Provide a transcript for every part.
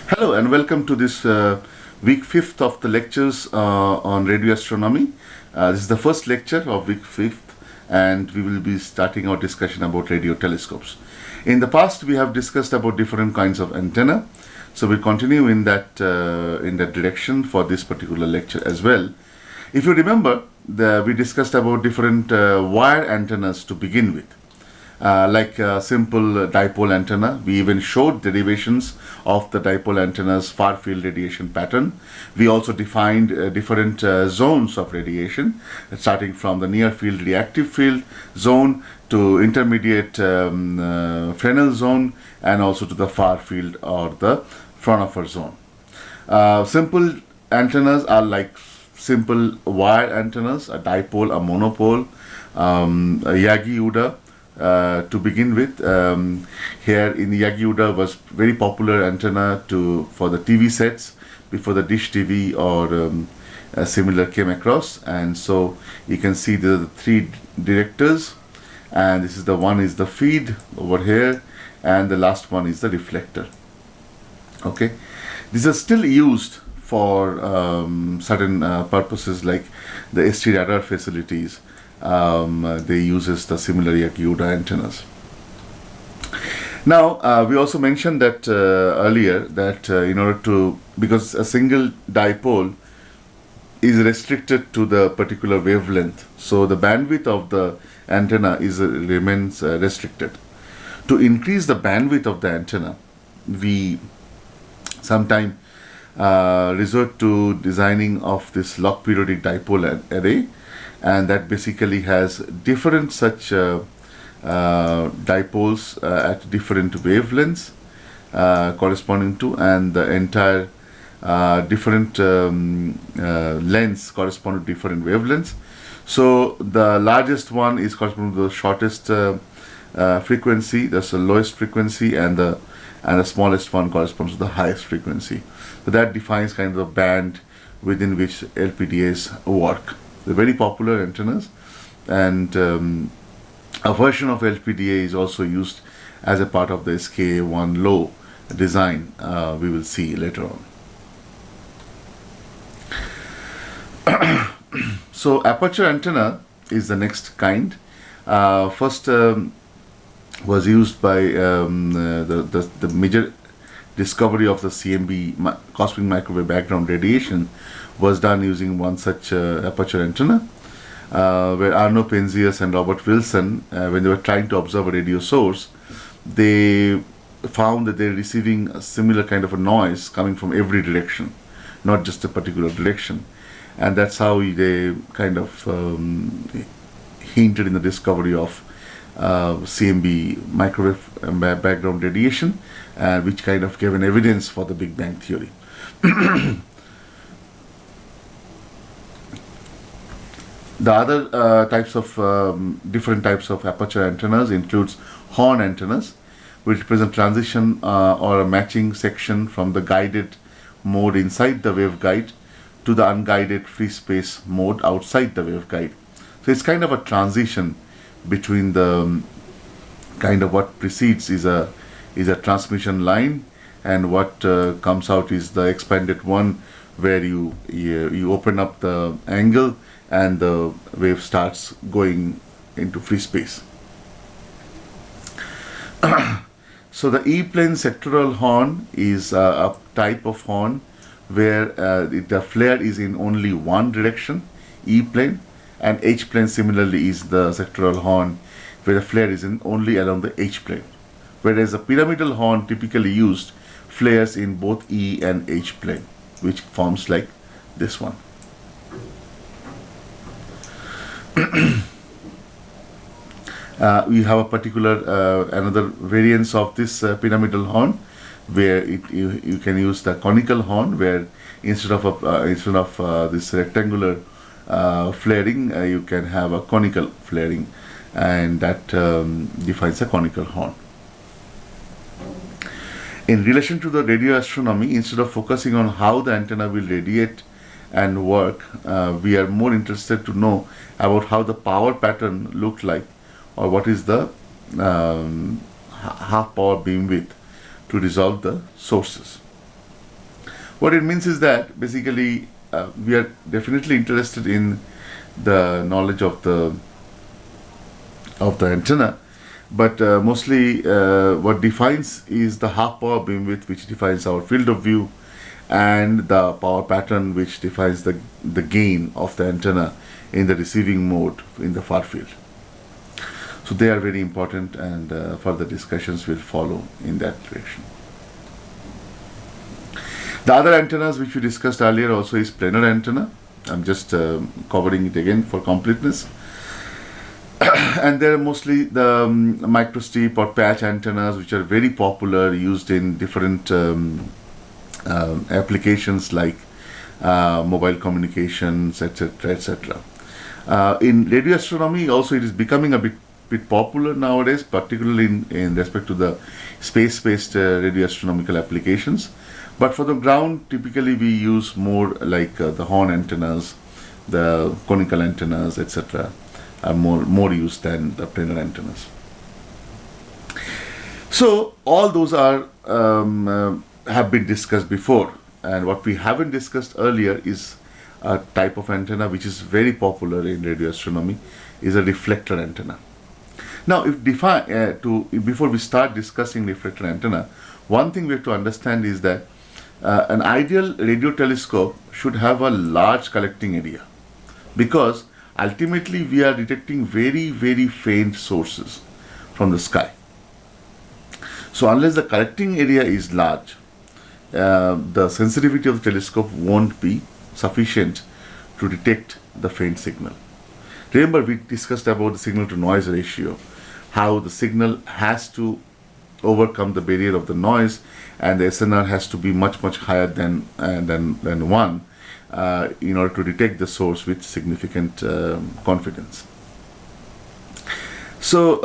Hello and welcome to this week fifth of the lectures on radio astronomy. This is the first lecture of week fifth, and we will be starting our discussion about radio telescopes. In the past, we have discussed about different kinds of antenna, so we'll continue in that direction for this particular lecture as well. If you remember, we discussed about different wire antennas to begin with. Like a simple dipole antenna. We even showed derivations of the dipole antenna's far field radiation pattern. We also defined different zones of radiation, starting from the near field reactive field zone to intermediate Fresnel zone, and also to the far field or the Fraunhofer zone. Simple antennas are like simple wire antennas, a dipole, a monopole, a Yagi-Uda. To begin with, here in Yagi-Uda was very popular antenna for the TV sets before the dish TV or similar came across. And so you can see the three directors, and this is the one is the feed over here, and the last one is the reflector. Okay, these are still used for certain purposes like the ST radar facilities. They uses the similar Yagi-Uda antennas. Now, we also mentioned that earlier that in order to, because a single dipole is restricted to the particular wavelength, so the bandwidth of the antenna remains restricted. To increase the bandwidth of the antenna, we sometimes resort to designing of this log periodic dipole array, and that basically has different such dipoles at different wavelengths corresponding to, and the entire different lengths correspond to different wavelengths. So the largest one is corresponding to the shortest frequency, that's the lowest frequency, and the smallest one corresponds to the highest frequency. So that defines kind of the band within which LPDAs work. They're very popular antennas, and a version of LPDA is also used as a part of the SK1 low design. We will see later on. So aperture antenna is the next kind. First was used by the major discovery of the CMB, cosmic microwave background radiation, was done using one such aperture antenna, where Arno Penzias and Robert Wilson, when they were trying to observe a radio source, they found that they're receiving a similar kind of a noise coming from every direction, not just a particular direction. And that's how they kind of hinted in the discovery of CMB microwave background radiation, which kind of gave an evidence for the Big Bang theory. The other types of different types of aperture antennas includes horn antennas, which represent transition or a matching section from the guided mode inside the waveguide to the unguided free space mode outside the waveguide. So it's kind of a transition between the kind of what precedes is a transmission line, and what comes out is the expanded one, where you open up the angle and the wave starts going into free space. So the E-plane sectoral horn is a type of horn where the flare is in only one direction, E-plane, and H-plane similarly is the sectoral horn where the flare is in only along the H-plane. Whereas a pyramidal horn typically used flares in both E and H plane, which forms like this one. We have a particular another variance of this pyramidal horn, where you can use the conical horn, where instead of this rectangular flaring, you can have a conical flaring, and that defines a conical horn. In relation to the radio astronomy, instead of focusing on how the antenna will radiate and work, we are more interested to know about how the power pattern looked like, or what is the half power beam width to resolve the sources. What it means is that basically we are definitely interested in the knowledge of the antenna, but mostly what defines is the half power beamwidth, which defines our field of view, and the power pattern, which defines the gain of the antenna in the receiving mode in the far field. So they are very important, and further discussions will follow in that direction. The other antennas which we discussed earlier also is planar antenna. I'm just covering it again for completeness. And there are mostly the microstrip or patch antennas, which are very popular, used in different applications like mobile communications, etc., etc. In radio astronomy also it is becoming a bit popular nowadays, particularly in respect to the space-based radio astronomical applications. But for the ground, typically we use more like the horn antennas, the conical antennas, etc. are more used than the planar antennas. So all those are have been discussed before, and what we haven't discussed earlier is a type of antenna which is very popular in radio astronomy, is a reflector antenna. Now, before we start discussing reflector antenna, one thing we have to understand is that an ideal radio telescope should have a large collecting area, because ultimately we are detecting very, very faint sources from the sky. So unless the collecting area is large, the sensitivity of the telescope won't be sufficient to detect the faint signal. Remember, we discussed about the signal to noise ratio, how the signal has to overcome the barrier of the noise, and the SNR has to be much higher than 1 in order to detect the source with significant confidence. So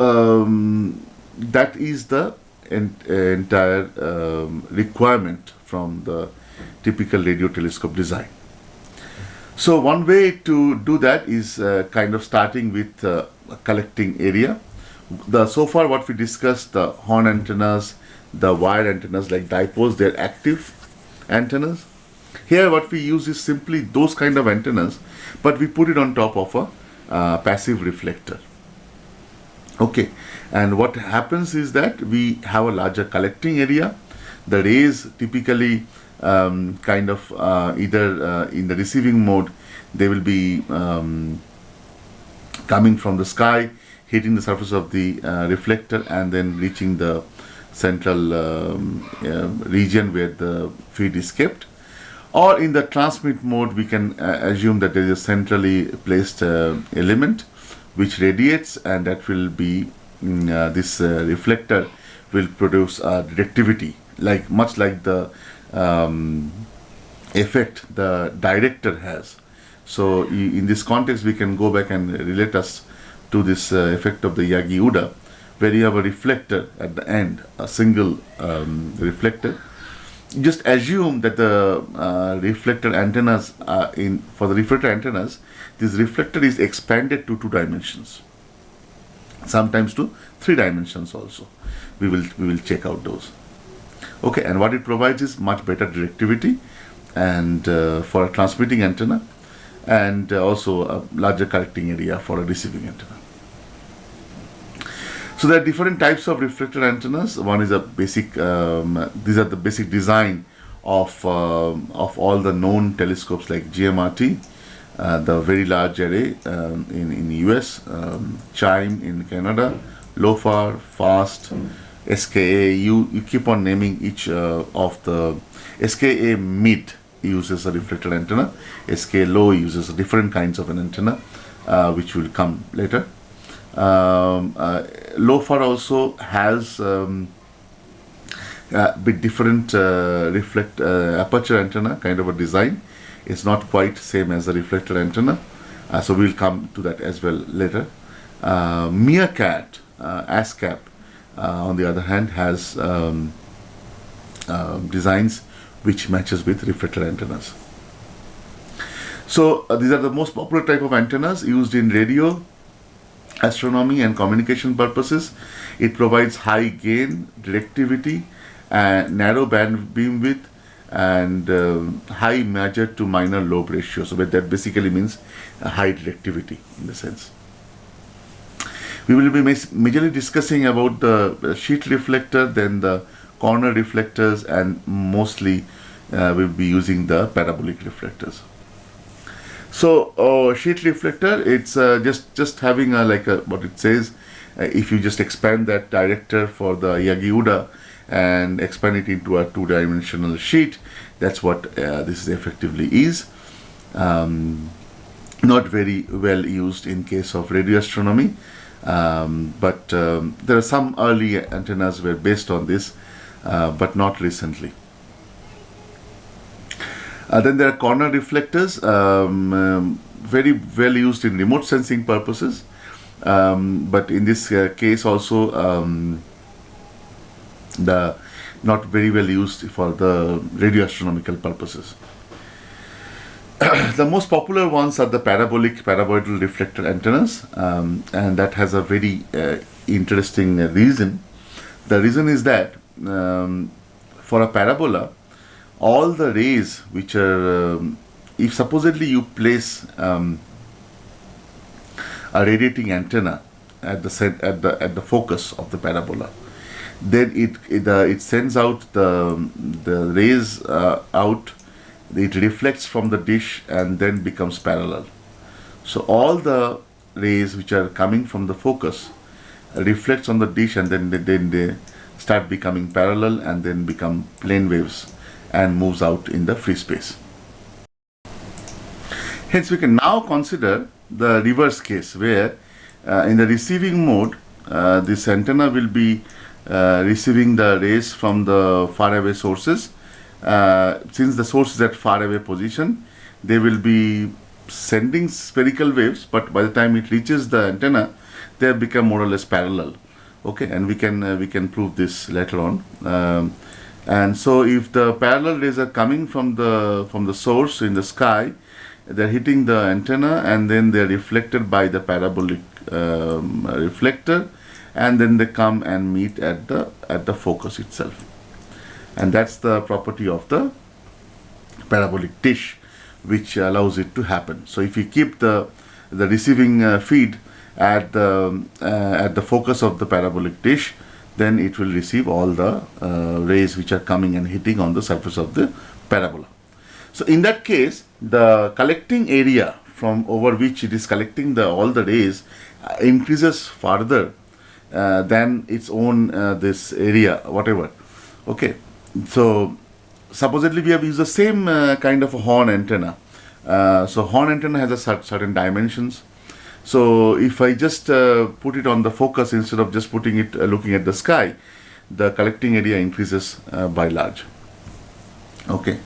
that is the entire requirement from the typical radio telescope design. So one way to do that is kind of starting with a collecting area. So far what we discussed, the horn antennas, the wire antennas like dipoles, they're active antennas. Here what we use is simply those kind of antennas, but we put it on top of a passive reflector. Okay, and what happens is that we have a larger collecting area. The rays typically either in the receiving mode, they will be coming from the sky, hitting the surface of the reflector, and then reaching the central region where the feed is kept. Or in the transmit mode, we can assume that there is a centrally placed element which radiates, and that will be this reflector will produce directivity, much like the effect the director has. So in this context, we can go back and relate us to this effect of the Yagi-Uda, where you have a reflector at the end, a single reflector. Just assume that the reflector antennas for the reflector antennas, this reflector is expanded to 2 dimensions, sometimes to 3 dimensions also. We will check out those. Okay, and what it provides is much better directivity, and for a transmitting antenna, and also a larger collecting area for a receiving antenna. So there are different types of reflector antennas. One is a basic. These are the basic design of all the known telescopes like GMRT, the Very Large Array in the US, CHIME in Canada, LOFAR, FAST, SKA. You keep on naming each of the. SKA Mid uses a reflector antenna. SKA Low uses different kinds of an antenna, which will come later. LOFAR also has a bit different aperture antenna kind of a design. It's not quite same as the reflector antenna, so we'll come to that as well later. Meerkat, ASCAP, on the other hand, has designs which matches with reflector antennas. So these are the most popular type of antennas used in radio astronomy and communication purposes. It provides high gain, directivity, and narrow band beam width, and high major to minor lobe ratio. So that basically means high directivity in the sense. We will be majorly discussing about the sheet reflector, then the corner reflectors, and mostly we'll be using the parabolic reflectors. So sheet reflector, it's just having a what it says. If you just expand that director for the Yagi-Uda and expand it into a two-dimensional sheet, that's what this effectively is. Not very well used in case of radio astronomy, but there are some early antennas were based on this, but not recently. Then there are corner reflectors, very well used in remote sensing purposes, but in this case also the not very well used for the radio astronomical purposes. The most popular ones are the paraboloidal reflector antennas, and that has a very interesting reason. The reason is that for a parabola, all the rays which are, if supposedly you place a radiating antenna at the focus of the parabola, then it sends out the rays out. It reflects from the dish and then becomes parallel. So all the rays which are coming from the focus reflects on the dish, and then they start becoming parallel and then become plane waves and moves out in the free space. Hence we can now consider the reverse case, where in the receiving mode this antenna will be receiving the rays from the far away sources. Since the source is at far away position, they will be sending spherical waves, but by the time it reaches the antenna, they have become more or less parallel. Okay, and we can prove this later on. And so if the parallel rays are coming from the source in the sky, they're hitting the antenna and then they're reflected by the parabolic reflector, and then they come and meet at the focus itself. And that's the property of the parabolic dish, which allows it to happen. So if you keep the receiving feed at the focus of the parabolic dish, then it will receive all the rays which are coming and hitting on the surface of the parabola. So in that case, the collecting area from over which it is collecting all the rays increases further than its own this area, whatever. Okay. So supposedly we have used the same kind of a horn antenna. So horn antenna has a certain dimensions. So if I just put it on the focus instead of just putting it looking at the sky, the collecting area increases by large. Okay.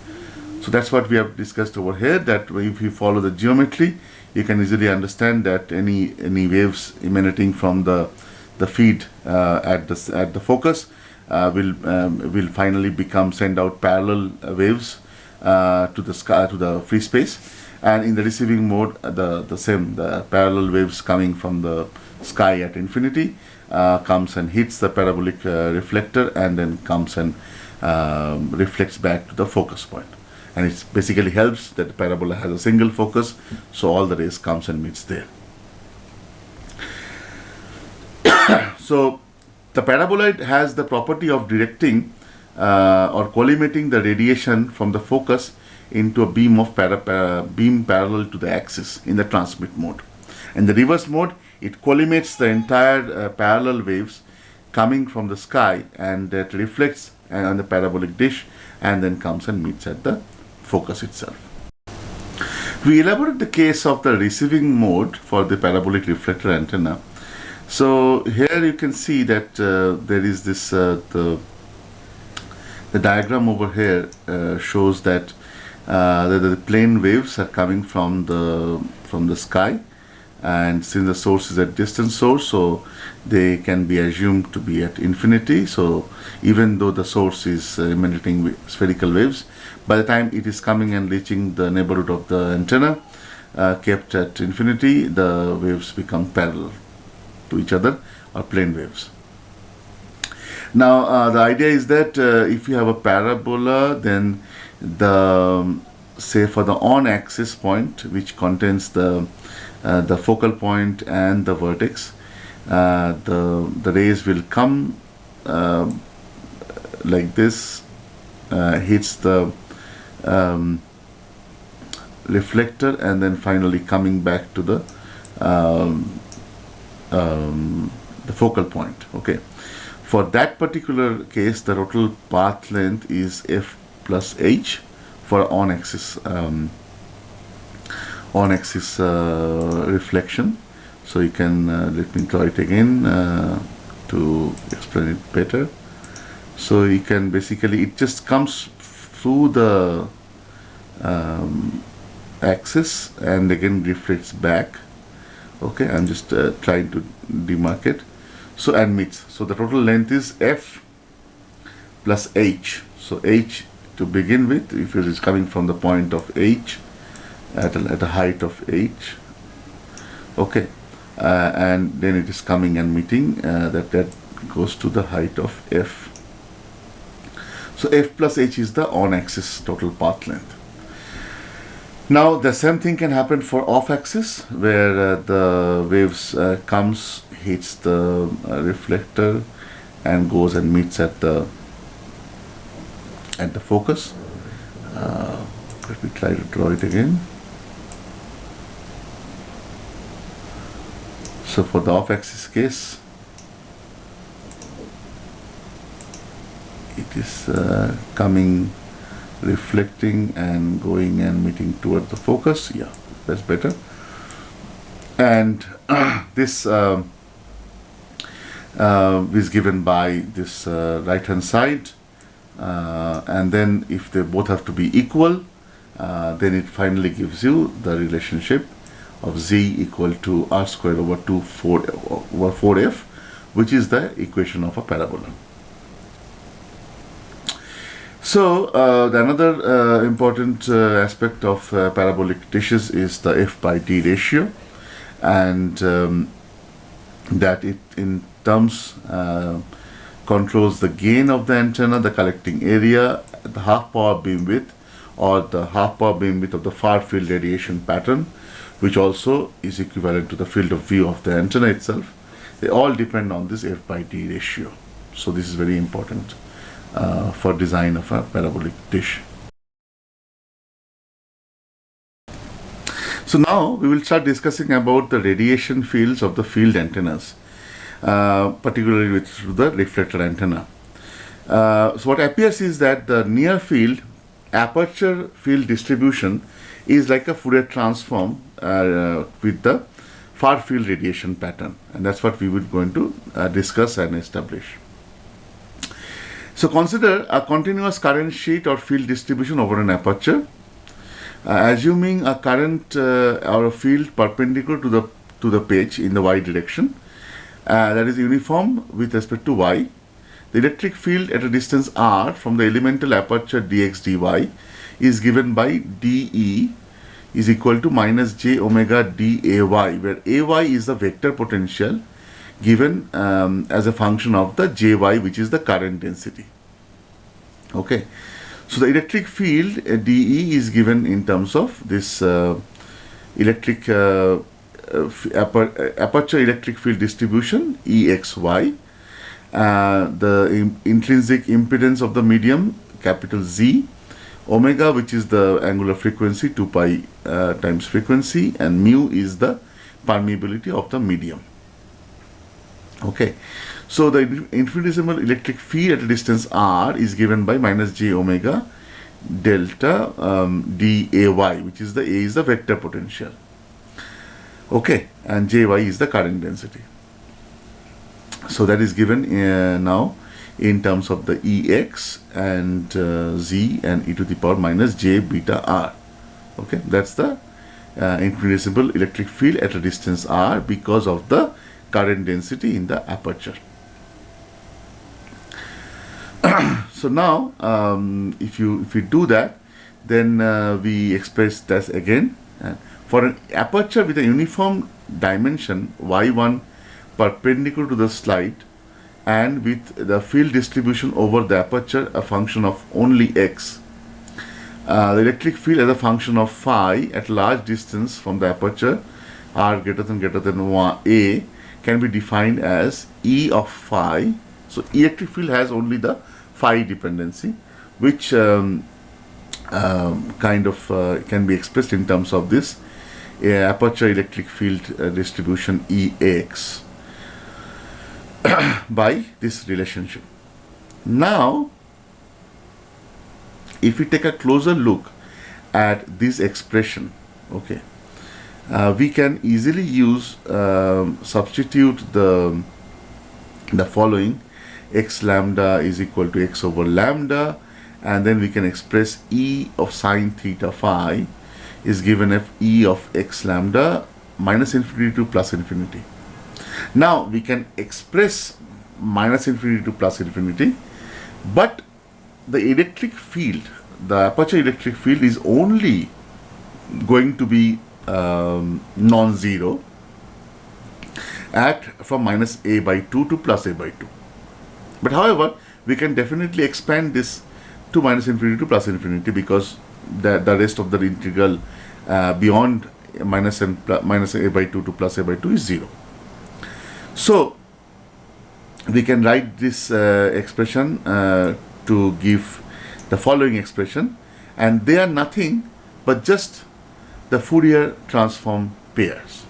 So that's what we have discussed over here, that if you follow the geometry, you can easily understand that any waves emanating from the feed at the focus will finally send out parallel waves to the sky, to the free space, and in the receiving mode the parallel waves coming from the sky at infinity comes and hits the parabolic reflector, and then comes and reflects back to the focus point. And it basically helps that the parabola has a single focus, so all the rays comes and meets there. So the paraboloid has the property of directing or collimating the radiation from the focus into a beam of beam parallel to the axis in the transmit mode. In the reverse mode, it collimates the entire parallel waves coming from the sky, and that reflects on the parabolic dish and then comes and meets at the focus itself. We elaborate the case of the receiving mode for the parabolic reflector antenna. So here you can see that there is this the diagram over here shows that the plane waves are coming from the sky, and since the source is a distant source, so they can be assumed to be at infinity. So even though the source is emanating spherical waves, by the time it is coming and reaching the neighborhood of the antenna kept at infinity, the waves become parallel to each other, or plane waves. Now the idea is that if you have a parabola, then The say for the on-axis point, which contains the focal point and the vertex, the rays will come like this, hits the reflector, and then finally coming back to the focal point. Okay, for that particular case, the total path length is f plus h for on-axis reflection. So you can let me draw it again to explain it better. So you can basically, it just comes through the axis and again reflects back. Okay, I'm just trying to demarcate. So and meets. So the total length is f plus h. So h to begin with, if it is coming from the point of h at a height of h. Okay, and then it is coming and meeting, that goes to the height of f. So f plus h is the on-axis total path length. Now the same thing can happen for off-axis, where the waves comes, hits the reflector, and goes and meets at the focus. Let me try to draw it again. So for the off-axis case, it is coming, reflecting, and going and meeting toward the focus. Yeah, that's better. And this is given by this right hand side, and then if they both have to be equal, then it finally gives you the relationship of z equal to r squared over 4f, which is the equation of a parabola. So another important aspect of parabolic dishes is the f by d ratio, and that it in terms controls the gain of the antenna, the collecting area, the half power beamwidth, or the half power beamwidth of the far field radiation pattern, which also is equivalent to the field of view of the antenna itself. They all depend on this f by d ratio. So this is very important for design of a parabolic dish. So now we will start discussing about the radiation fields of the field antennas, particularly with the reflector antenna. So what appears is that the near field aperture field distribution is like a Fourier transform with the far field radiation pattern, and that's what we will going to discuss and establish. So consider a continuous current sheet or field distribution over an aperture, assuming a current or a field perpendicular to the page in the y direction, that is uniform with respect to y. The electric field at a distance r from the elemental aperture dx dy is given by dE is equal to minus j omega dAy, where Ay is the vector potential given as a function of the Jy, which is the current density. Okay, so the electric field dE is given in terms of this electric aperture electric field distribution EXY, the intrinsic impedance of the medium capital Z, omega, which is the angular frequency 2 pi times frequency, and mu is the permeability of the medium. Okay, so the infinitesimal electric field at a distance r is given by minus j omega delta dAy, which is the A is the vector potential. Okay, and Jy is the current density. So that is given now in terms of the Ex and Z and e to the power minus j beta r. Okay, that's the infinitesimal electric field at a distance r because of the current density in the aperture. So now if we do that, then we express this again for an aperture with a uniform dimension y1 perpendicular to the slide and with the field distribution over the aperture a function of only x. The electric field as a function of phi at large distance from the aperture r greater than 1 a can be defined as E of phi. So electric field has only the phi dependency, which can be expressed in terms of this aperture electric field distribution EX by this relationship. Now, if we take a closer look at this expression, okay, we can easily use substitute the following: x lambda is equal to x over lambda, and then we can express E of sine theta phi is given as E of x lambda minus infinity to plus infinity. Now we can express minus infinity to plus infinity, but the electric field, the aperture electric field, is only going to be non-zero from minus a by 2 to plus a by 2. But however, we can definitely expand this to minus infinity to plus infinity, because the rest of the integral beyond minus a by 2 to plus a by 2 is 0. So we can write this expression to give the following expression, and they are nothing but just the Fourier transform pairs.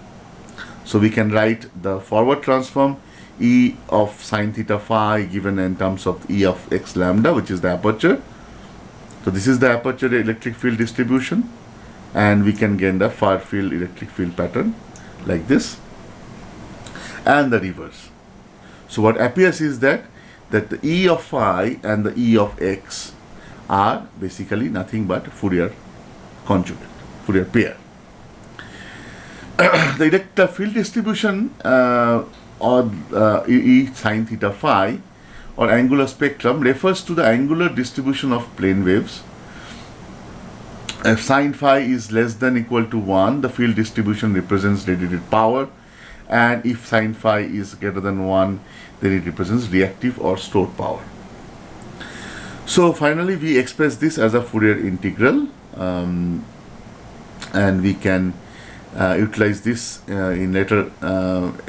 So we can write the forward transform E of sine theta phi given in terms of E of x lambda, which is the aperture. So this is the aperture electric field distribution, and we can get the far field electric field pattern like this, and the reverse. So what appears is that the E of phi and the E of x are basically nothing but Fourier conjugate, Fourier pair. The electric field distribution or E sine theta phi or angular spectrum refers to the angular distribution of plane waves. If sine phi is less than equal to 1, the field distribution represents radiated power, and if sine phi is greater than 1, then it represents reactive or stored power. So finally we express this as a Fourier integral, and we can utilize this in later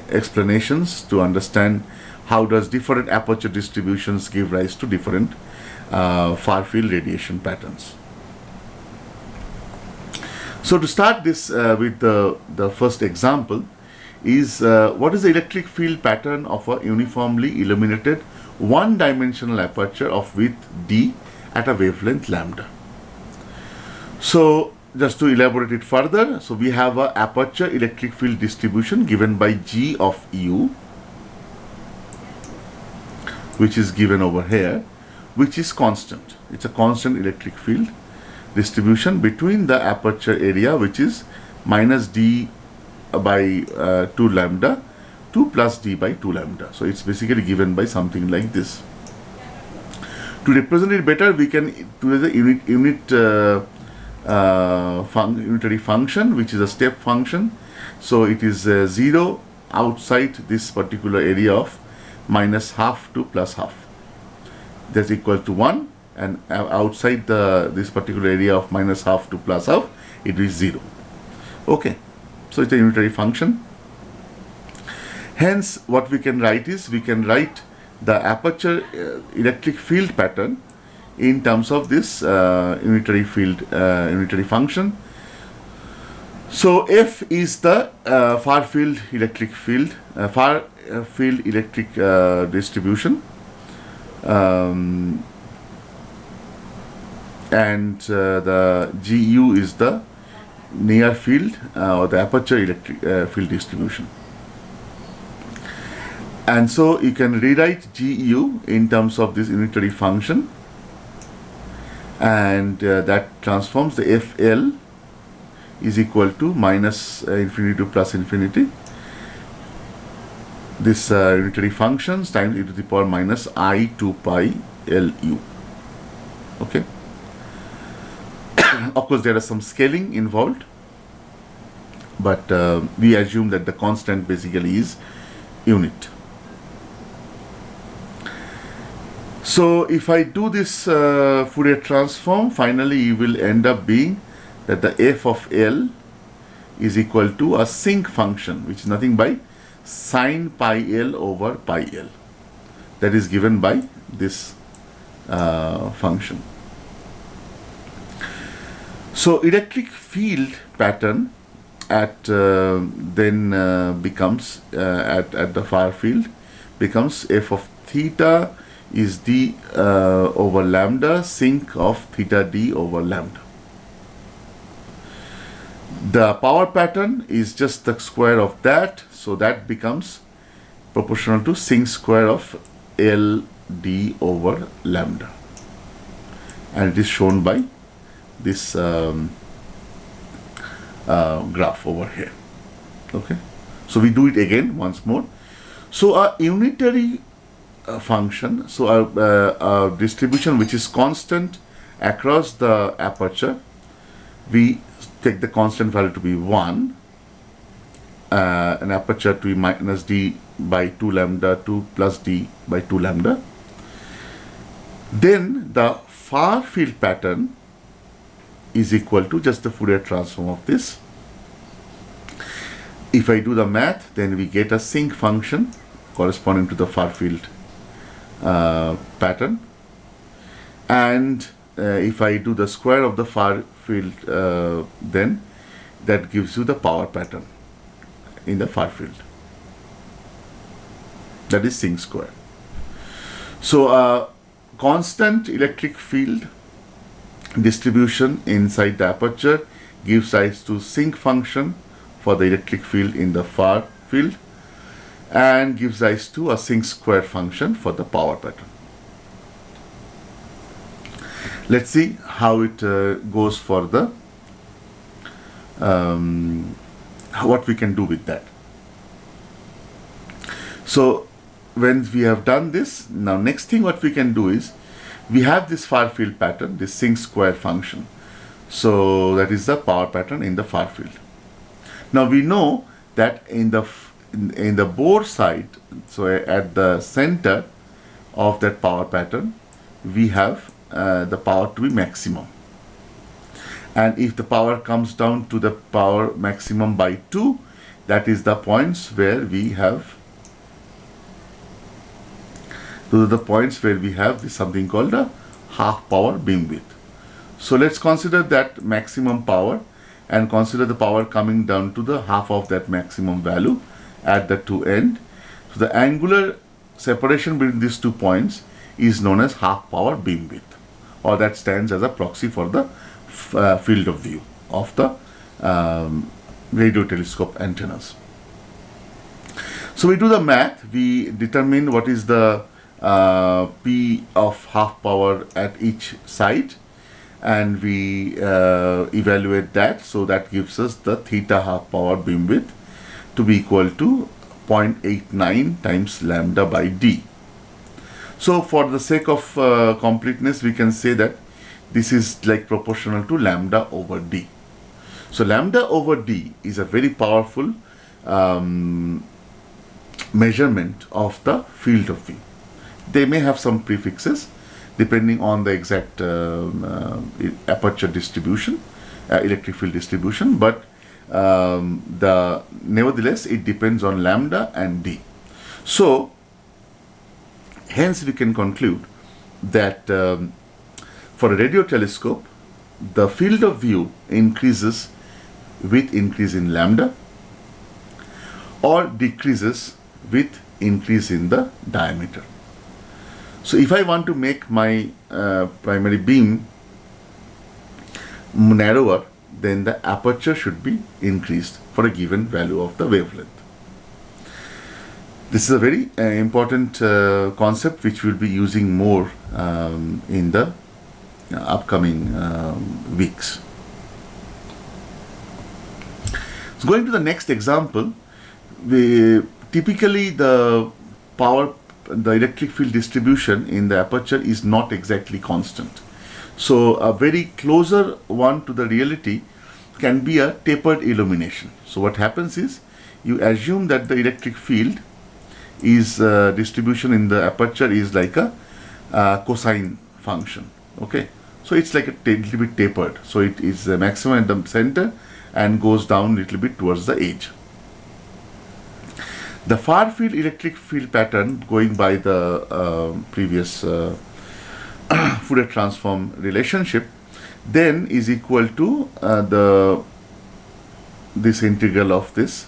explanations to understand how does different aperture distributions give rise to different far field radiation patterns. So to start this with the first example is what is the electric field pattern of a uniformly illuminated one-dimensional aperture of width d at a wavelength lambda. So just to elaborate it further, so we have a aperture electric field distribution given by G of U, which is given over here, which is constant. It's a constant electric field distribution between the aperture area, which is minus d by 2 lambda to plus d by 2 lambda. So it's basically given by something like this. To represent it better, we can do the unitary function, which is a step function. So it is 0 outside this particular area of minus half to plus half. That's equal to 1, and outside this particular area of minus half to plus half, it is 0. Okay, so it's a unitary function. Hence, what we can write is, we can write the aperture electric field pattern in terms of this unitary function. So F is the far field electric field distribution, and the GU is the near field or the aperture electric field distribution. And so you can rewrite GU in terms of this unitary function, and that transforms the FL is equal to minus infinity to plus infinity. This unitary functions times e to the power minus I 2 pi LU. Okay. Of course, there is some scaling involved, but we assume that the constant basically is unit. So if I do this Fourier transform, finally you will end up being that the f of L is equal to a sinc function, which is nothing by sine pi L over pi L. That is given by this function. So electric field pattern at then becomes at the far field becomes f of theta is d over lambda sinc of theta d over lambda. The power pattern is just the square of that, so that becomes proportional to sinc square of L d over lambda, and it is shown by this graph over here. Okay, so we do it again once more. So a unitary function, so a distribution which is constant across the aperture, we take the constant value to be 1, an aperture to be minus d by 2 lambda to plus d by 2 lambda. Then the far field pattern is equal to just the Fourier transform of this. If I do the math, then we get a sinc function corresponding to the far field pattern, and if I do the square of the far field, then that gives you the power pattern in the far field. That is sinc square. So constant electric field distribution inside the aperture gives rise to sinc function for the electric field in the far field, and gives rise to a sinc square function for the power pattern. Let's see how it goes for the what we can do with that. So when we have done this, now next thing what we can do is we have this far field pattern, this sinc square function. So that is the power pattern in the far field. Now we know that in the bore side, so at the center of that power pattern, we have the power to be maximum. And if the power comes down to the power maximum by 2, that is the points where we have this something called a half power beamwidth. So let's consider that maximum power and consider the power coming down to the half of that maximum value at the two end. So the angular separation between these 2 points is known as half power beamwidth, or that stands as a proxy for the field of view of the radio telescope antennas. So we do the math, we determine what is the P of half power at each side, and we evaluate that. So that gives us the theta half power beamwidth to be equal to 0.89 times lambda by d. So for the sake of completeness, we can say that this is like proportional to lambda over d. So lambda over d is a very powerful measurement of the field of view. They may have some prefixes depending on the exact aperture distribution, electric field distribution, but nevertheless it depends on lambda and d. So hence we can conclude that for a radio telescope, the field of view increases with increase in lambda or decreases with increase in the diameter. So if I want to make my primary beam narrower, then the aperture should be increased for a given value of the wavelength. This is a very important concept which we'll be using more in the upcoming weeks. So going to the next example, typically the electric field distribution in the aperture is not exactly constant. So a very closer one to the reality can be a tapered illumination. So what happens is you assume that the electric field is distribution in the aperture is like a cosine function. Okay, so it's like a little bit tapered. So it is the maximum at the center and goes down a little bit towards the edge. The far field electric field pattern, going by the previous Fourier transform relationship, then is equal to this integral of this,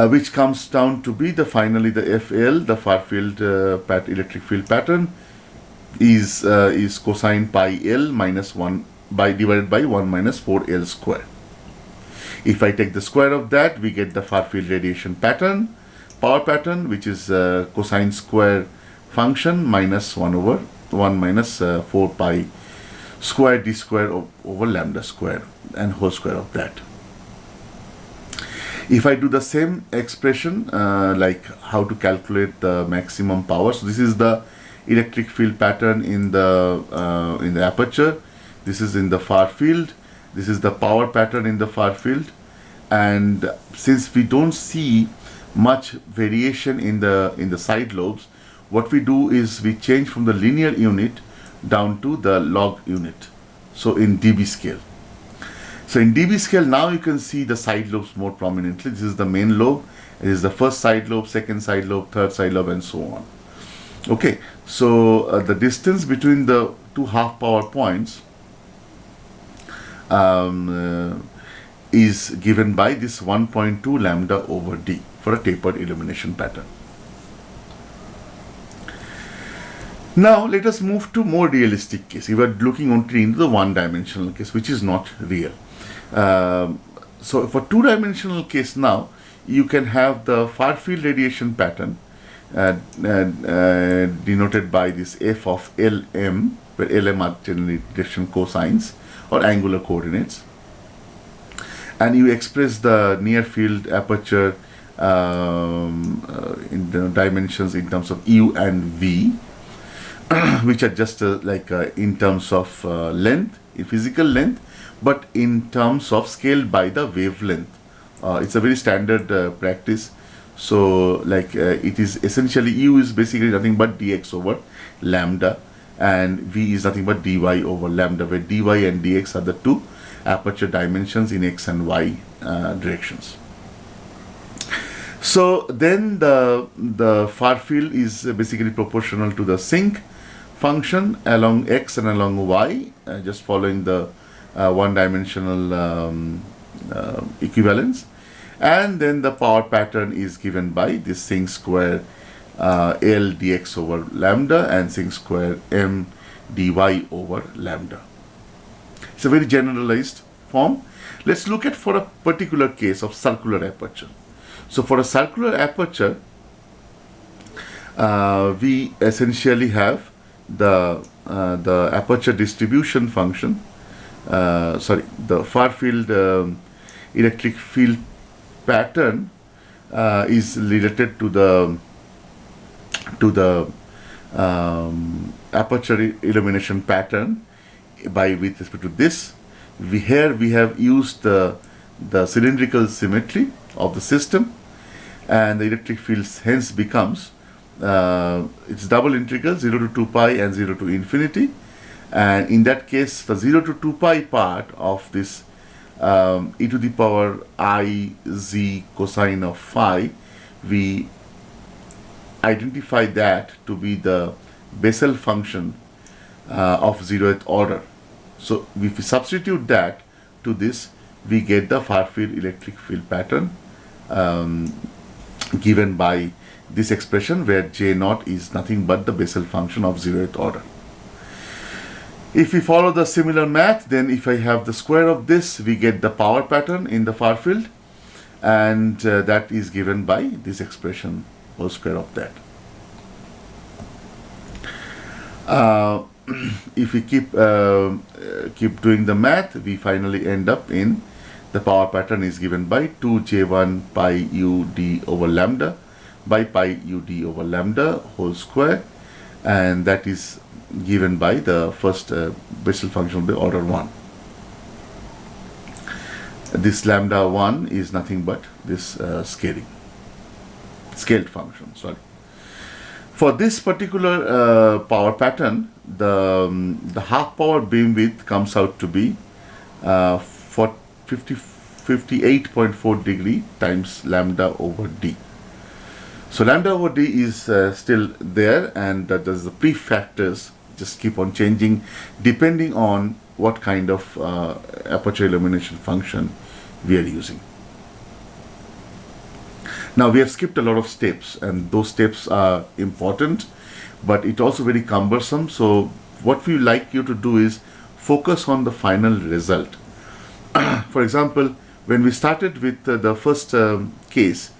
which comes down to be finally the FL, the far field electric field pattern, is cosine pi L minus 1 divided by 1 minus 4L square. If I take the square of that, we get the far field radiation pattern, power pattern, which is cosine square function minus 1 over 1 minus 4 pi square d square over lambda square and whole square of that. If I do the same expression, like how to calculate the maximum power, so this is the electric field pattern in the aperture, this is in the far field, this is the power pattern in the far field, and since we don't see much variation in the side lobes, what we do is we change from the linear unit down to the log unit, so in dB scale. So in dB scale, now you can see the side lobes more prominently. This is the main lobe, this is the first side lobe, second side lobe, third side lobe, and so on. Okay, so the distance between the two half power points is given by this 1.2 lambda over d for a tapered illumination pattern. Now let us move to more realistic case. We are looking only into the one-dimensional case, which is not real. So for two-dimensional case now, you can have the far field radiation pattern denoted by this f of Lm, where Lm are generally direction cosines or angular coordinates, and you express the near field aperture in the dimensions in terms of u and v, which are just in terms of length, in physical length, but in terms of scaled by the wavelength. It's a very standard practice. So it is essentially, u is basically nothing but dx over lambda, and v is nothing but dy over lambda, where dy and dx are the two aperture dimensions in x and y directions. So then the far field is basically proportional to the sinc function along x and along y, just following the one-dimensional equivalence, and then the power pattern is given by this sinc square L dx over lambda and sinc square m dy over lambda. It's a very generalized form. Let's look at for a particular case of circular aperture. So for a circular aperture, we essentially have the aperture distribution function, the far field electric field pattern is related to the aperture illumination pattern with respect to this. Here we have used the cylindrical symmetry of the system, and the electric field hence becomes it's double integral 0 to 2 pi and 0 to infinity, and in that case the 0 to 2 pi part of this e to the power I z cosine of phi, we identify that to be the Bessel function of 0th order. So if we substitute that to this, we get the far field electric field pattern given by this expression, where J naught is nothing but the Bessel function of 0th order. If we follow the similar math, then if I have the square of this, we get the power pattern in the far field, and that is given by this expression, whole square of that. If we keep doing the math, we finally end up in the power pattern is given by 2j1 pi u d over lambda by pi u d over lambda whole square, and that is given by the first Bessel function of the order 1. This lambda 1 is nothing but this scaled function. For this particular power pattern, the half power beam width comes out to be for 58.4 degree times lambda over d. So lambda over d is still there, and there's the prefactors just keep on changing depending on what kind of aperture illumination function we are using. Now we have skipped a lot of steps, and those steps are important, but it's also very cumbersome. So what we like you to do is focus on the final result. For example, when we started with the first case,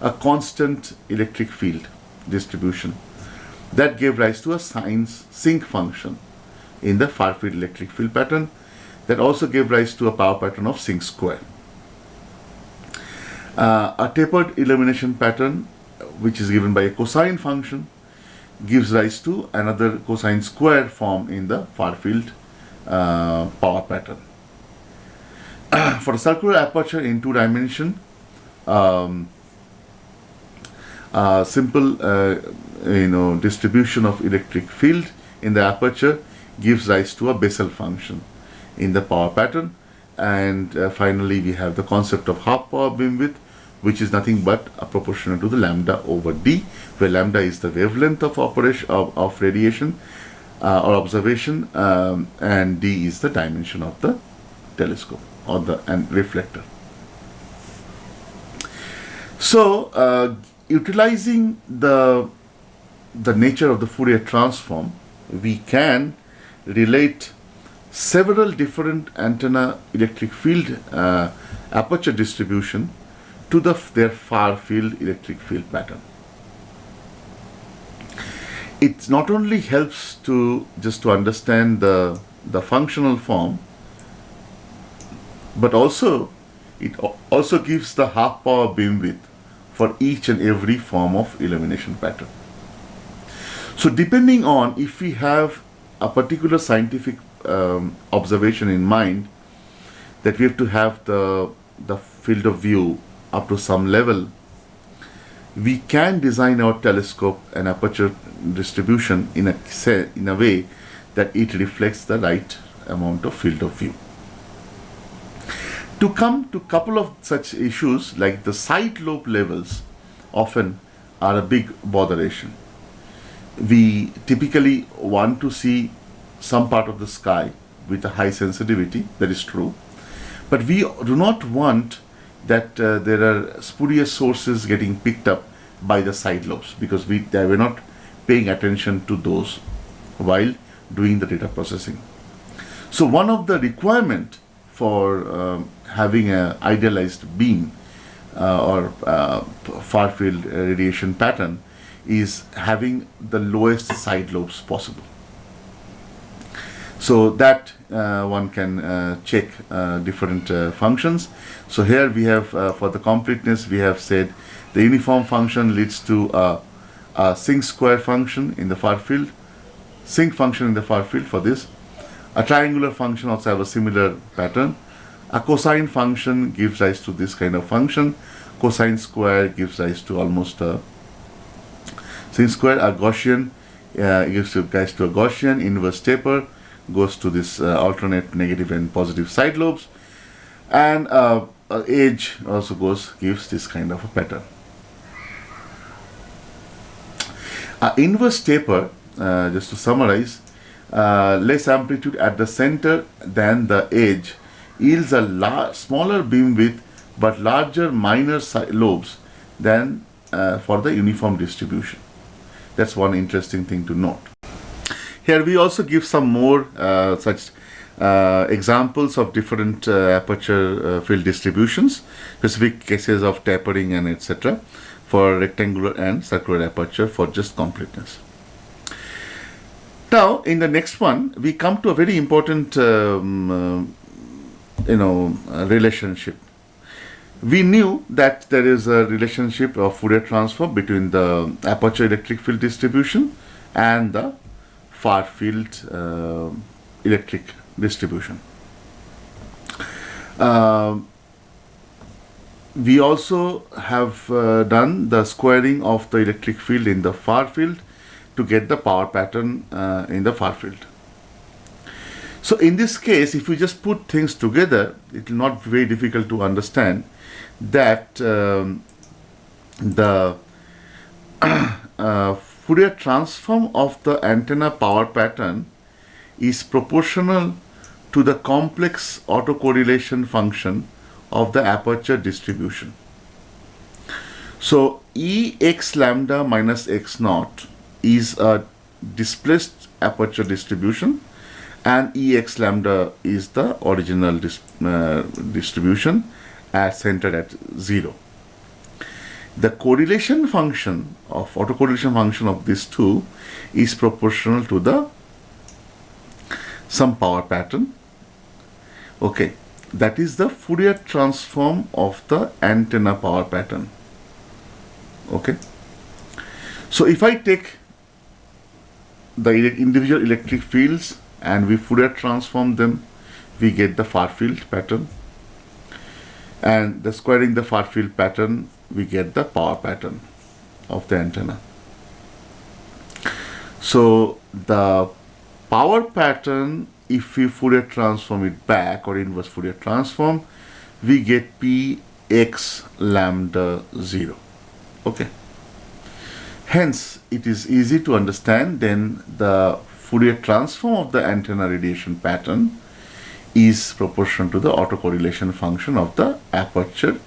a constant electric field distribution, that gave rise to a sinc function in the far field electric field pattern, that also gave rise to a power pattern of sinc square. A tapered illumination pattern, which is given by a cosine function, gives rise to another cosine square form in the far field power pattern. For a circular aperture in 2 dimension, simple distribution of electric field in the aperture gives rise to a Bessel function in the power pattern. And finally we have the concept of half power beam width, which is nothing but proportional to the lambda over d, where lambda is the wavelength of operation of radiation or observation, and d is the dimension of the telescope or the reflector. So utilizing the nature of the Fourier transform, we can relate several different antenna electric field aperture distribution to their far field electric field pattern. It not only helps to understand the functional form, but also it also gives the half power beam width for each and every form of illumination pattern. So depending on if we have a particular scientific observation in mind, that we have to have the field of view up to some level, we can design our telescope and aperture distribution in a way that it reflects the right amount of field of view. To come to a couple of such issues, like the side lobe levels often are a big botheration. We typically want to see some part of the sky with a high sensitivity, that is true, but we do not want that there are spurious sources getting picked up by the side lobes, because we're not paying attention to those while doing the data processing. So one of the requirement for having an idealized beam or far field radiation pattern is having the lowest side lobes possible. So that one can check different functions. So here we have, for the completeness, we have said the uniform function leads to a sinc square function in the far field, sinc function in the far field for this. A triangular function also have a similar pattern. A cosine function gives rise to this kind of function. Cosine square gives rise to almost a sinc square. A Gaussian gives rise to a Gaussian. Inverse taper goes to this alternate negative and positive side lobes, and edge also gives this kind of a pattern. Inverse taper, just to summarize, less amplitude at the center than the edge yields a smaller beam width but larger minor lobes than for the uniform distribution. That's one interesting thing to note. Here we also give some more such examples of different aperture field distributions, specific cases of tapering and etc. for rectangular and circular aperture for just completeness. Now in the next one we come to a very important relationship. We knew that there is a relationship of Fourier transform between the aperture electric field distribution and the far field electric distribution. We also have done the squaring of the electric field in the far field to get the power pattern in the far field. So in this case, if we just put things together, it will not be very difficult to understand that the Fourier transform of the antenna power pattern is proportional to the complex autocorrelation function of the aperture distribution. So E x lambda minus x naught is a displaced aperture distribution, and E x lambda is the original distribution centered at 0. The correlation function of autocorrelation function of these two is proportional to the some power pattern. Okay, that is the Fourier transform of the antenna power pattern. Okay, so if I take the individual electric fields and we Fourier transform them, we get the far field pattern, and the squaring the far field pattern, we get the power pattern of the antenna. So the power pattern, if we Fourier transform it back or inverse Fourier transform, we get P x lambda 0. Okay. Hence, it is easy to understand then the Fourier transform of the antenna radiation pattern is proportional to the autocorrelation function of the aperture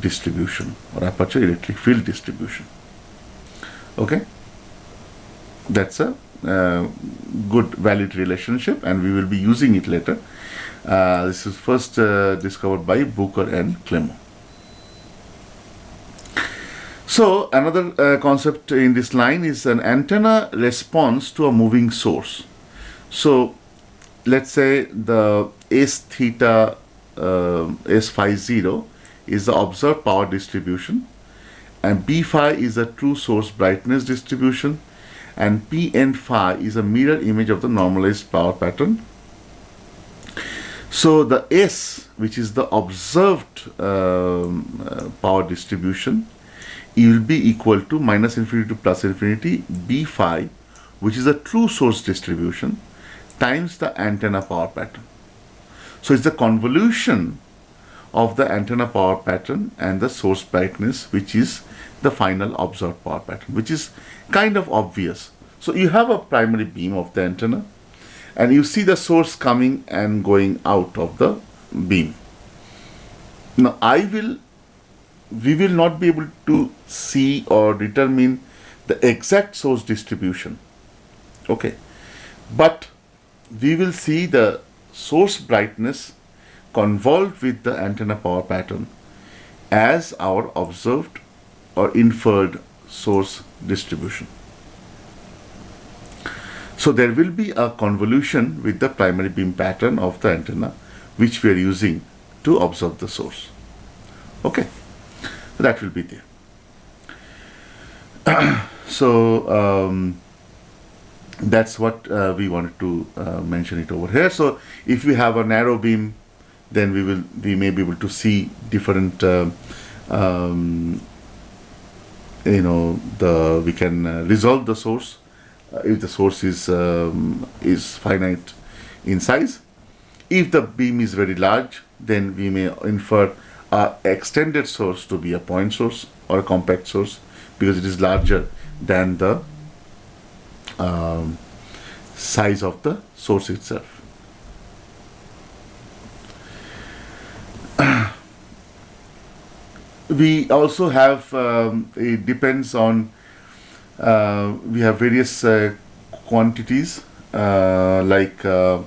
distribution or aperture electric field distribution. Okay. That's a good valid relationship, and we will be using it later. This is first discovered by Bucher and Clement. So another concept in this line is an antenna response to a moving source. So let's say the S theta S phi 0 is the observed power distribution, and B phi is a true source brightness distribution, and P n phi is a mirror image of the normalized power pattern. So the S, which is the observed power distribution, it will be equal to minus infinity to plus infinity B phi, which is a true source distribution, times the antenna power pattern. So it's the convolution of the antenna power pattern and the source brightness, which is the final observed power pattern, which is kind of obvious. So you have a primary beam of the antenna, and you see the source coming and going out of the beam. Now we will not be able to see or determine the exact source distribution. Okay, but we will see the source brightness convolved with the antenna power pattern as our observed or inferred source distribution. So there will be a convolution with the primary beam pattern of the antenna, which we are using to observe the source. Okay, that will be there. So that's what we wanted to mention it over here. So if we have a narrow beam, then we may be able to see different we can resolve the source if the source is finite in size. If the beam is very large, then we may infer a extended source to be a point source or a compact source, because it is larger than the size of the source itself. We also have, it depends on, we have various quantities, like the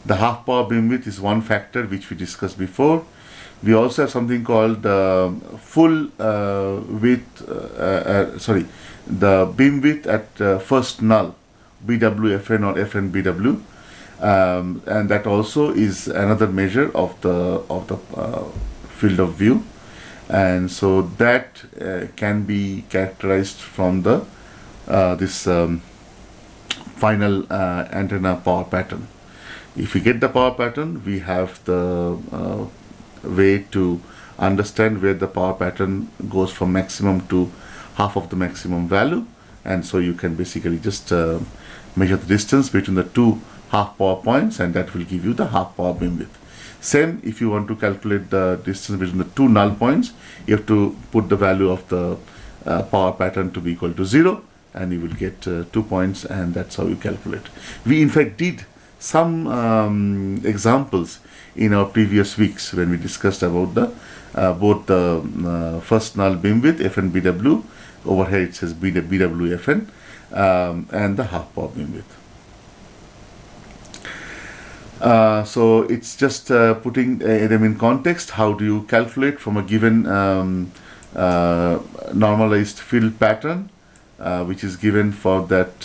half power beamwidth is one factor which we discussed before. We also have something called full width, the beamwidth at first null, BWFN or FNBW, and that also is another measure of the field of view. And so that can be characterized from the this final antenna power pattern. If we get the power pattern, we have the way to understand where the power pattern goes from maximum to half of the maximum value, and so you can basically just measure the distance between the two half power points, and that will give you the half power beam width. Same if you want to calculate the distance between the two null points, you have to put the value of the power pattern to be equal to 0, and you will get 2 points, and that's how you calculate. We in fact did some examples in our previous weeks when we discussed about the both the first null beam width Fn BW, over here it says BW Fn, and the half power beam width. So it's just putting them in context. How do you calculate from a given normalized field pattern, which is given for that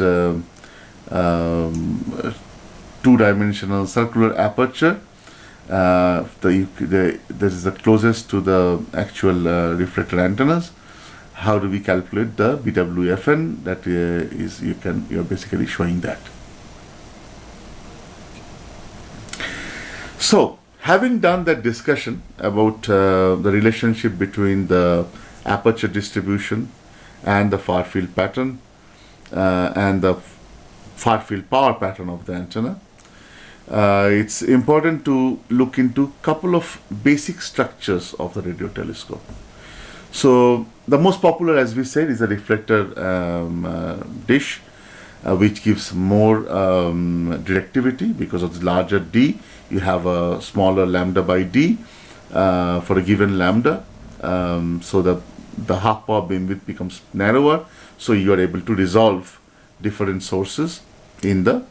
two-dimensional circular aperture? This is the closest to the actual reflector antennas. How do we calculate the BWFN? That is, you're basically showing that. So, having done that discussion about the relationship between the aperture distribution and the far field pattern and the far field power pattern of the antenna, it's important to look into a couple of basic structures of the radio telescope. So, the most popular, as we said, is a reflector dish, which gives more directivity because of the larger D. You have a smaller lambda by D for a given lambda, so the half power beam width becomes narrower, so you are able to resolve different sources in the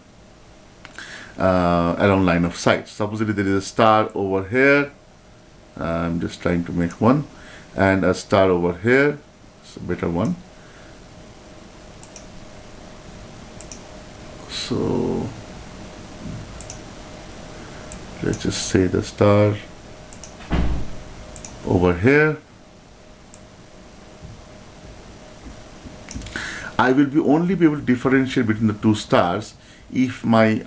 along line of sight. Supposedly there is a star over here, I'm just trying to make one, and a star over here, it's a better one. So let's just say the star over here. I will only be able to differentiate between the two stars if my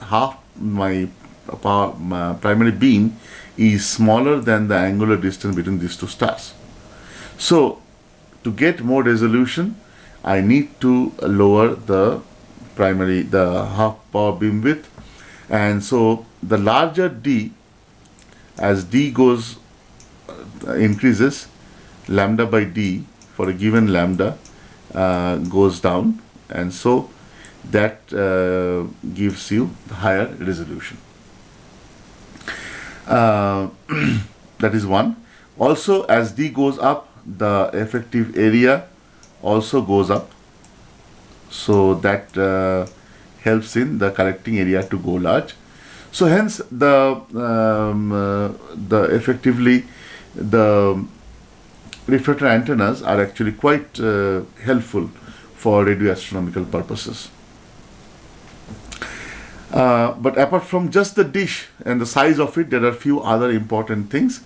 primary beam is smaller than the angular distance between these two stars. So to get more resolution, I need to lower the half power beam width, and so the larger D, as D goes increases, lambda by D for a given lambda goes down, and so that gives you higher resolution. That is one. Also, as D goes up, the effective area also goes up, so that helps in the collecting area to go large. So hence the reflector antennas are actually quite helpful for radio astronomical purposes. But apart from just the dish and the size of it, there are a few other important things.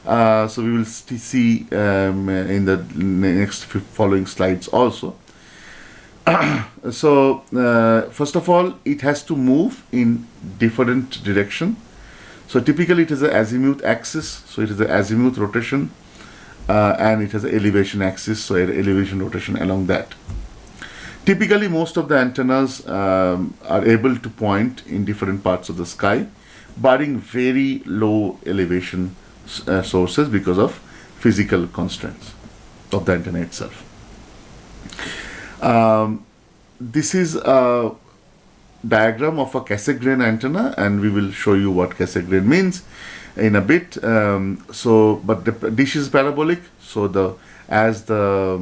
So we will see in the next following slides also. So first of all, it has to move in different direction. So typically it is an azimuth axis, so it is an azimuth rotation, and it has an elevation axis, so an elevation rotation along that. Typically most of the antennas are able to point in different parts of the sky, barring very low elevation sources because of physical constraints of the antenna itself. This is a diagram of a Cassegrain antenna, and we will show you what Cassegrain means in a bit. But the dish is parabolic, so as the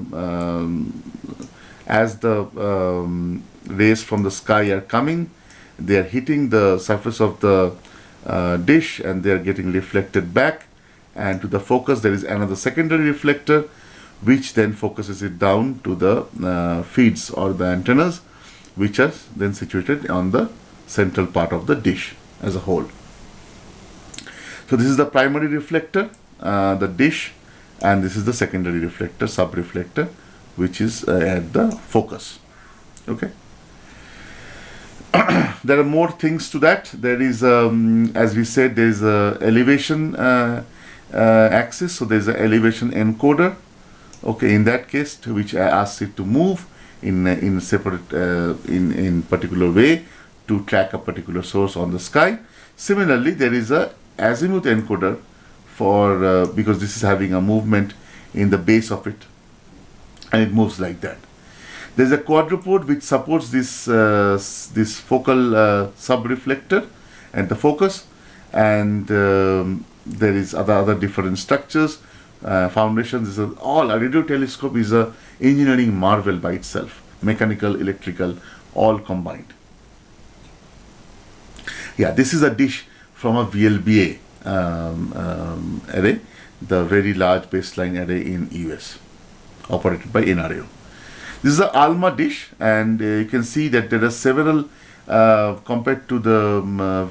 rays from the sky are coming, they are hitting the surface of the dish, and they are getting reflected back, and to the focus there is another secondary reflector, which then focuses it down to the feeds or the antennas, which are then situated on the central part of the dish as a whole. So this is the primary reflector, the dish, and this is the secondary reflector, sub-reflector, which is at the focus. Okay. There are more things to that. There is, as we said, there is a elevation axis, so there is an elevation encoder. Okay, in that case, which asks it to move in separate in particular way to track a particular source on the sky. Similarly, there is a azimuth encoder for because this is having a movement in the base of it, and it moves like that. There is a quadrupode which supports this focal sub-reflector and the focus, and there is other different structures, foundations. This is all a radio telescope is a engineering marvel by itself, mechanical, electrical, all combined. Yeah, this is a dish from a VLBA array, the very large baseline array in US, operated by NRO. This is a ALMA dish, and you can see that there are several compared to the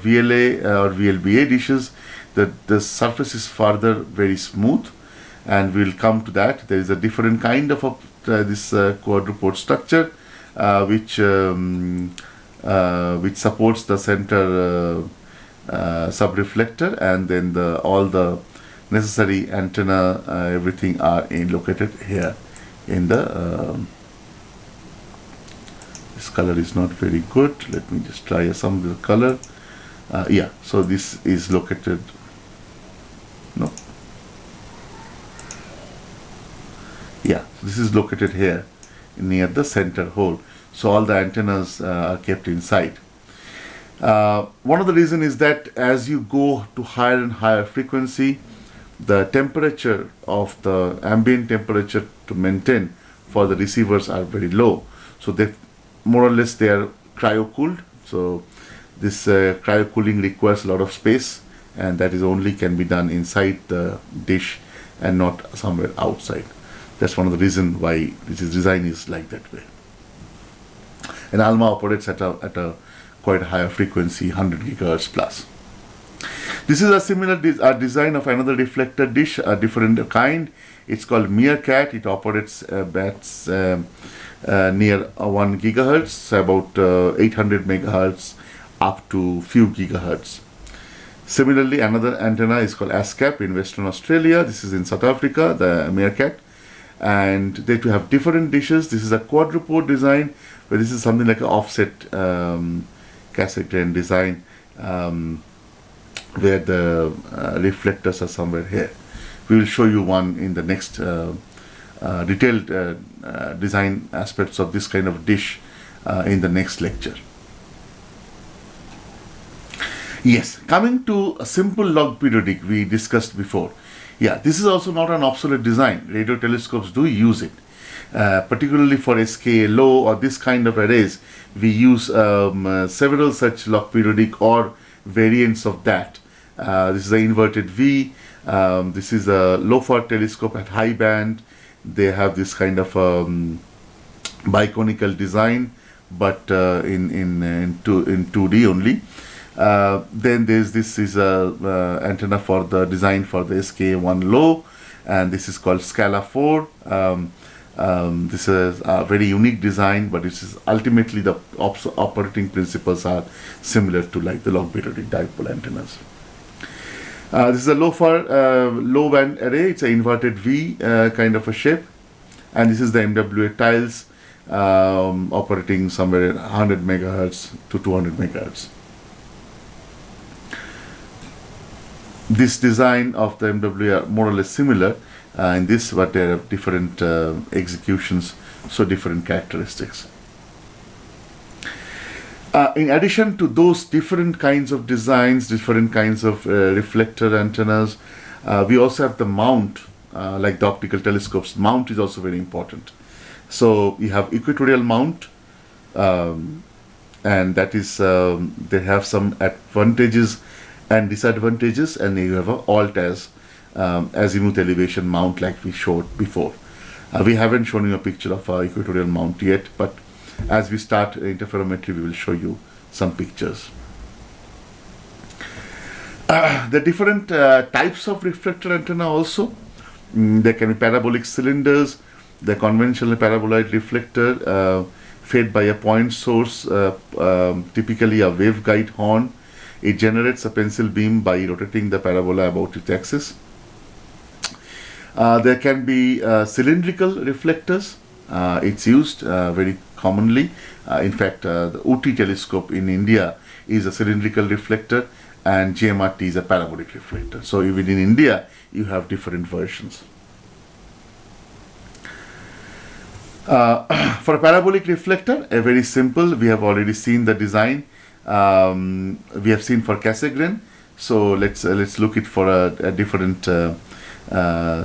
VLA or VLBA dishes. The surface is further very smooth, and we'll come to that. There is a different kind of this quadrupode structure which supports the center sub-reflector, and then all the necessary antenna, everything are located here in the this color is not very good. Let me just try some of the color. Yeah, so this is located, no, yeah, this is located here near the center hole, so all the antennas are kept inside. One of the reasons is that as you go to higher and higher frequency, the temperature of the ambient temperature to maintain for the receivers are very low, so they more or less they are cryo-cooled. So this cryo-cooling requires a lot of space, and that is only can be done inside the dish and not somewhere outside. That's one of the reasons why this design is like that way. And ALMA operates at a quite higher frequency, 100 gigahertz plus. This is a similar design of another reflector dish, a different kind. It's called Meerkat. It operates bats near 1 gigahertz, about 800 megahertz up to few gigahertz. Similarly, another antenna is called ASCAP in Western Australia. This is in South Africa, the Meerkat. And they do have different dishes. This is a quadrupode design, where this is something like an offset cassette and design, where the reflectors are somewhere here. We will show you one in the next detailed design aspects of this kind of dish in the next lecture. Yes, coming to a simple log periodic we discussed before. Yeah, this is also not an obsolete design. Radio telescopes do use it, particularly for SKA low or this kind of arrays. We use several such log periodic or variants of that. This is an inverted V. This is a LOFAR telescope at high band. They have this kind of biconical design, but in 2D only. Then this is a antenna for the design for the SK1 low, and this is called Scala 4. This is a very unique design, but this is ultimately the operating principles are similar to like the log periodic dipole antennas. This is a low band array. It's an inverted V kind of a shape, and this is the MWA tiles operating somewhere 100 megahertz to 200 megahertz. This design of the MWA are more or less similar in this, but there are different executions, so different characteristics. In addition to those different kinds of designs, different kinds of reflector antennas, we also have the mount, like the optical telescopes. Mount is also very important. So you have equatorial mount, and that is, they have some advantages and disadvantages, and you have an alt as azimuth elevation mount like we showed before. We haven't shown you a picture of our equatorial mount yet, but as we start interferometry, we will show you some pictures. The different types of reflector antenna also. There can be parabolic cylinders, the conventional paraboloid reflector fed by a point source, typically a waveguide horn. It generates a pencil beam by rotating the parabola about its axis. There can be cylindrical reflectors, It's used very commonly. In fact, the OT telescope in India is a cylindrical reflector, and GMRT is a parabolic reflector. So even in India, you have different versions. For a parabolic reflector, a very simple, we have already seen the design. We have seen for Cassegrain. So let's look it for a different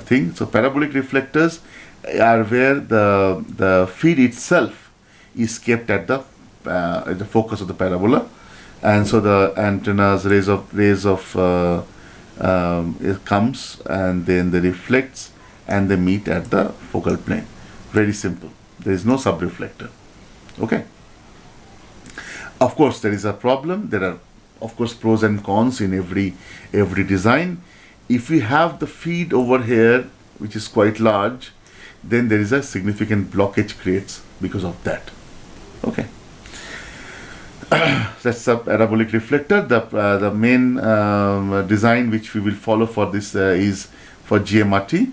thing. So parabolic reflectors are where the feed itself is kept at the focus of the parabola, and so the antenna's rays of it comes, and then they reflects and they meet at the focal plane. Very simple. There is no subreflector. Okay. Of course, there is a problem. There are, of course, pros and cons in every design. If we have the feed over here, which is quite large, then there is a significant blockage creates because of that. Okay. That's a parabolic reflector. The main design which we will follow for this is for GMRT,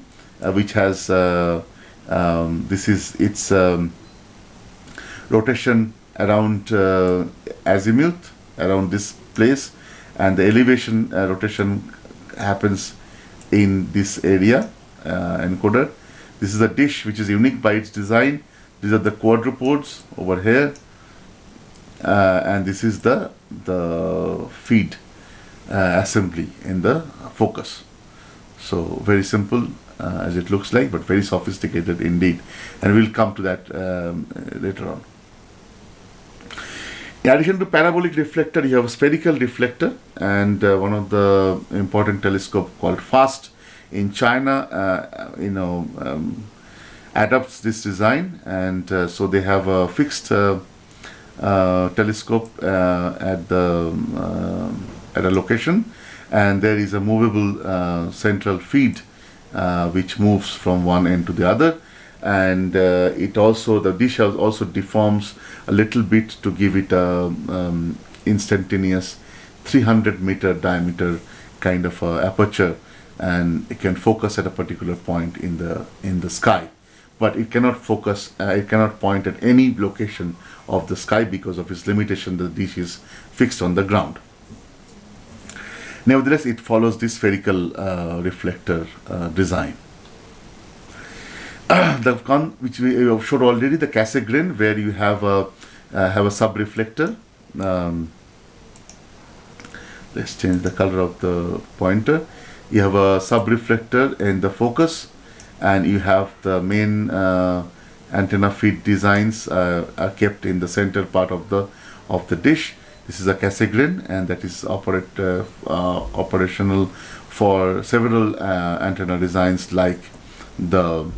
which has this is its rotation around azimuth around this place, and the elevation rotation happens in this area encoder. This is a dish which is unique by its design. These are the quadrupods over here, and this is the feed assembly in the focus. So very simple as it looks like, but very sophisticated indeed, and we'll come to that later on. In addition to parabolic reflector, you have a spherical reflector, and one of the important telescope called FAST in China, adopts this design, and so they have a fixed telescope at a location, and there is a movable central feed which moves from one end to the other, and the dish also deforms a little bit to give it a instantaneous 300-meter diameter kind of aperture, and it can focus at a particular point in the sky, but it cannot focus. It cannot point at any location of the sky because of its limitation. The dish is fixed on the ground. Nevertheless, it follows this spherical reflector design. Which we showed already, the Cassegrain, where you have a subreflector. Let's change the color of the pointer. You have a subreflector in the focus, and you have the main antenna feed designs are kept in the center part of the dish. This is a Cassegrain, and that is operational for several antenna designs like the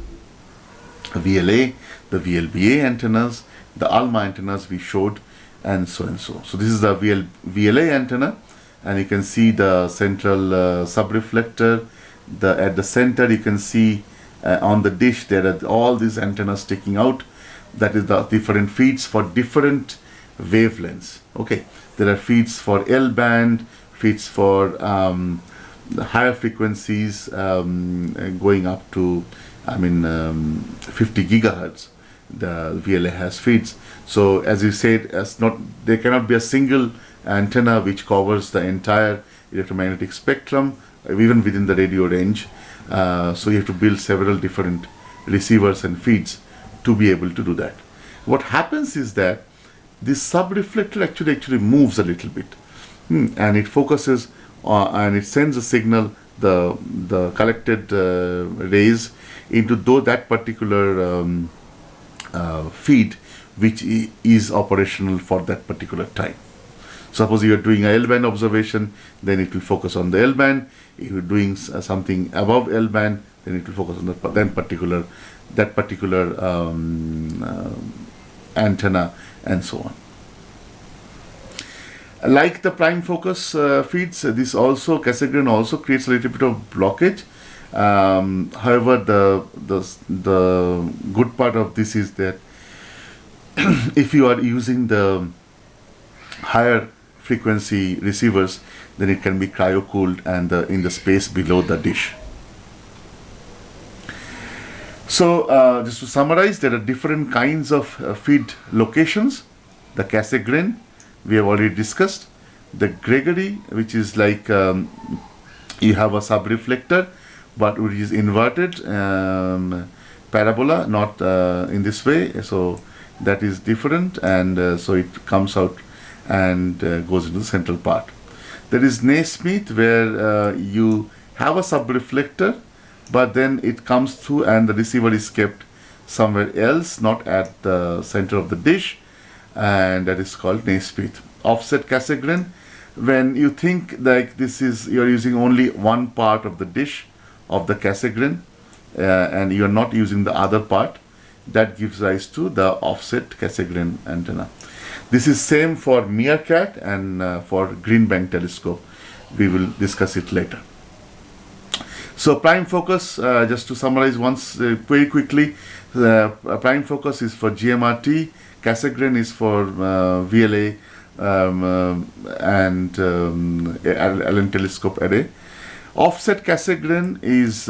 VLA, the VLBA antennas, the ALMA antennas we showed, and so and so. So this is the VLA antenna, and you can see the central subreflector. At the center, you can see on the dish there are all these antennas sticking out. That is the different feeds for different wavelengths. Okay, there are feeds for L band, feeds for the higher frequencies going up to 50 gigahertz. The VLA has feeds. So as you said, there cannot be a single antenna which covers the entire electromagnetic spectrum, even within the radio range. So you have to build several different receivers and feeds to be able to do that. What happens is that this subreflector actually moves a little bit, and it focuses and it sends a signal, the collected rays into that particular feed which is operational for that particular time. Suppose you are doing a L band observation, then it will focus on the L band. If you are doing something above L band, then it will focus on that particular antenna, and so on. Like the prime focus feeds, this also Cassegrain also creates a little bit of blockage. However, the good part of this is that if you are using the higher frequency receivers, then it can be cryo-cooled and in the space below the dish. So just to summarize, there are different kinds of feed locations. The Cassegrain, we have already discussed. The Gregory, which is like you have a subreflector, but which is inverted parabola, not in this way. So that is different, and so it comes out and goes into the central part. There is Naismith, where you have a subreflector, but then it comes through and the receiver is kept somewhere else, not at the center of the dish, and that is called Naismith. Offset Cassegrain, when you think like this is, you're using only one part of the dish of the Cassegrain, and you're not using the other part, that gives rise to the offset Cassegrain antenna. This is same for Meerkat and for Green Bank telescope. We will discuss it later. So prime focus, just to summarize once very quickly, prime focus is for GMRT, Cassegrain is for VLA and Allen telescope array. Offset Cassegrain is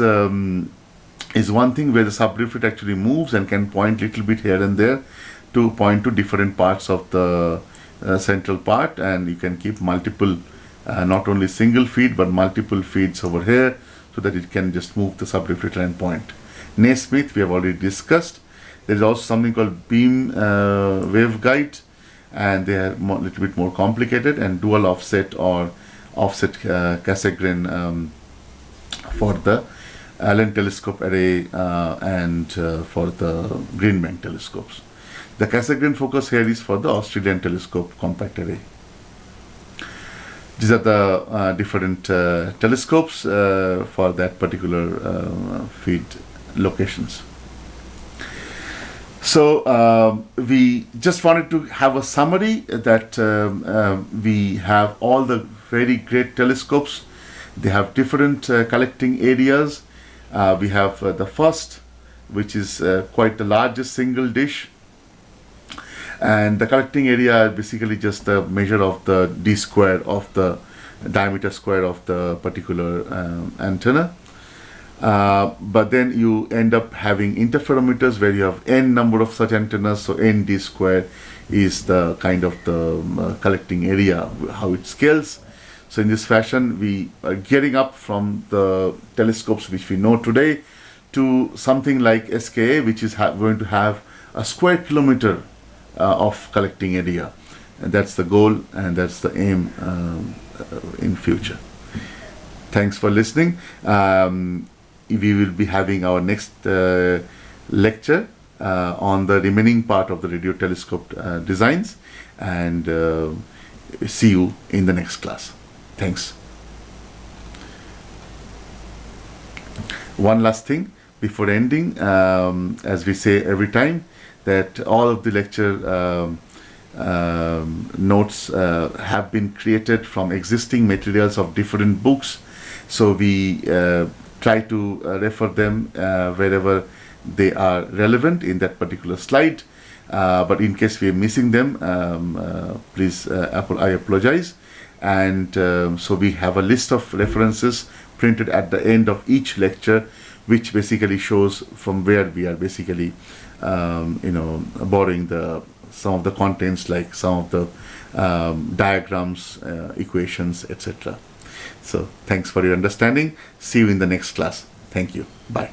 one thing where the subreflector actually moves and can point little bit here and there to point to different parts of the central part, and you can keep multiple, not only single feed but multiple feeds over here, so that it can just move the subreflector and point. Naismith we have already discussed. There is also something called beam waveguide, and they are a little bit more complicated, and dual offset or offset Cassegrain for the Allen telescope array and for the Green Bank telescopes. The Cassegrain focus here is for the Australian telescope compact array. These are the different telescopes for that particular feed locations. So we just wanted to have a summary that we have all the very great telescopes. They have different collecting areas. We have the first, which is quite the largest single dish, and the collecting area is basically just the measure of the d square of the diameter square of the particular antenna. But then you end up having interferometers where you have n number of such antennas, so n d square is the kind of the collecting area, how it scales. So in this fashion, we are getting up from the telescopes which we know today to something like SKA, which is going to have a square kilometer of collecting area, and that's the goal and that's the aim in future. Thanks for listening. We will be having our next lecture on the remaining part of the radio telescope designs, and see you in the next class. Thanks. One last thing before ending, as we say every time, that all of the lecture notes have been created from existing materials of different books. So we try to refer them wherever they are relevant in that particular slide. But in case we are missing them, please, I apologize. And so we have a list of references printed at the end of each lecture, which basically shows from where we are basically borrowing some of the contents, like some of the diagrams, equations, etc. So thanks for your understanding. See you in the next class. Thank you. Bye.